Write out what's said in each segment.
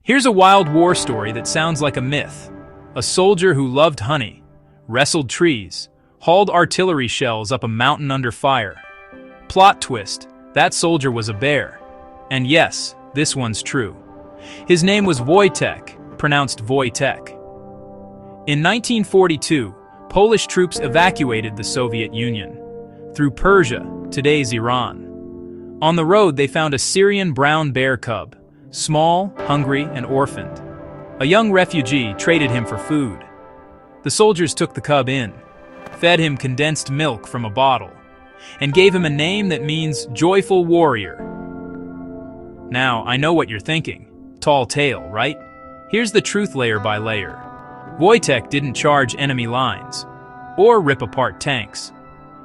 Here's a wild war story that sounds like a myth. A soldier who loved honey, wrestled trees, hauled artillery shells up a mountain under fire. Plot twist, that soldier was a bear. And yes, this one's true. His name was Wojtek, pronounced Wojtek. In 1942, Polish troops evacuated the Soviet Union through Persia, today's Iran. On the road, they found a Syrian brown bear cub, small, hungry, and orphaned. A young refugee traded him for food. The soldiers took the cub in, fed him condensed milk from a bottle, and gave him a name that means joyful warrior. Now, I know what you're thinking. Tall tale, right? Here's the truth layer by layer. Wojtek didn't charge enemy lines or rip apart tanks.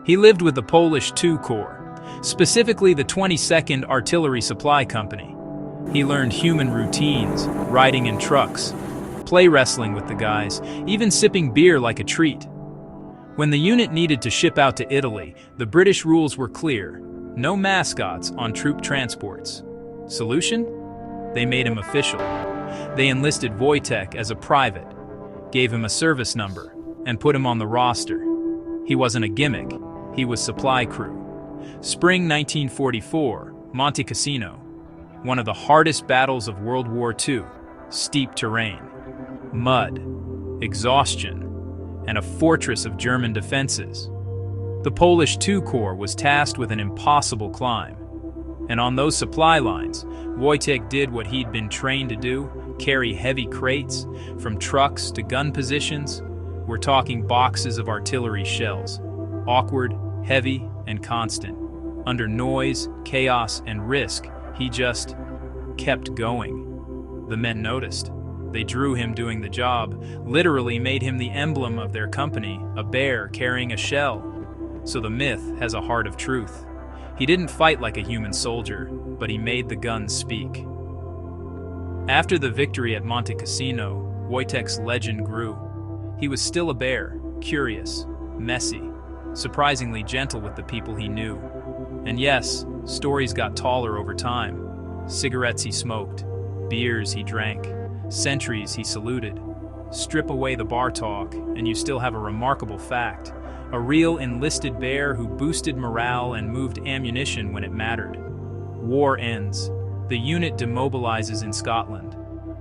He lived with the Polish II Corps, specifically the 22nd Artillery Supply Company. He learned human routines, riding in trucks, play wrestling with the guys, even sipping beer like a treat. When the unit needed to ship out to Italy, the British rules were clear: no mascots on troop transports. Solution? They made him official. They enlisted Wojtek as a private, gave him a service number, and put him on the roster. He wasn't a gimmick, he was supply crew. Spring 1944, Monte Cassino. One of the hardest battles of World War II, steep terrain, mud, exhaustion, and a fortress of German defenses. The Polish II Corps was tasked with an impossible climb. And on those supply lines, Wojtek did what he'd been trained to do, carry heavy crates, from trucks to gun positions. We're talking boxes of artillery shells, awkward, heavy, and constant. Under noise, chaos, and risk, he just kept going. The men noticed. They drew him doing the job, literally made him the emblem of their company, a bear carrying a shell. So the myth has a heart of truth. He didn't fight like a human soldier, but he made the guns speak. After the victory at Monte Cassino, Wojtek's legend grew. He was still a bear, curious, messy, surprisingly gentle with the people he knew. And yes, stories got taller over time. Cigarettes he smoked, beers he drank, centuries he saluted. Strip away the bar talk, and you still have a remarkable fact. A real enlisted bear who boosted morale and moved ammunition when it mattered. War ends. The unit demobilizes in Scotland.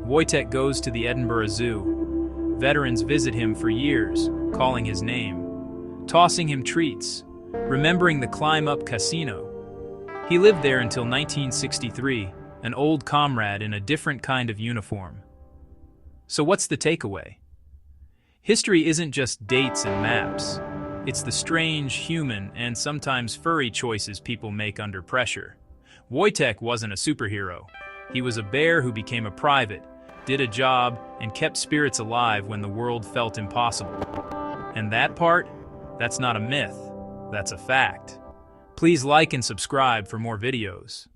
Wojtek goes to the Edinburgh Zoo. Veterans visit him for years, calling his name, tossing him treats, remembering the climb up Cassino. He lived there until 1963, an old comrade in a different kind of uniform. So what's the takeaway? History isn't just dates and maps. It's the strange, human, and sometimes furry choices people make under pressure. Wojtek wasn't a superhero. He was a bear who became a private, did a job, and kept spirits alive when the world felt impossible. And that part? That's not a myth. That's a fact. Please like and subscribe for more videos.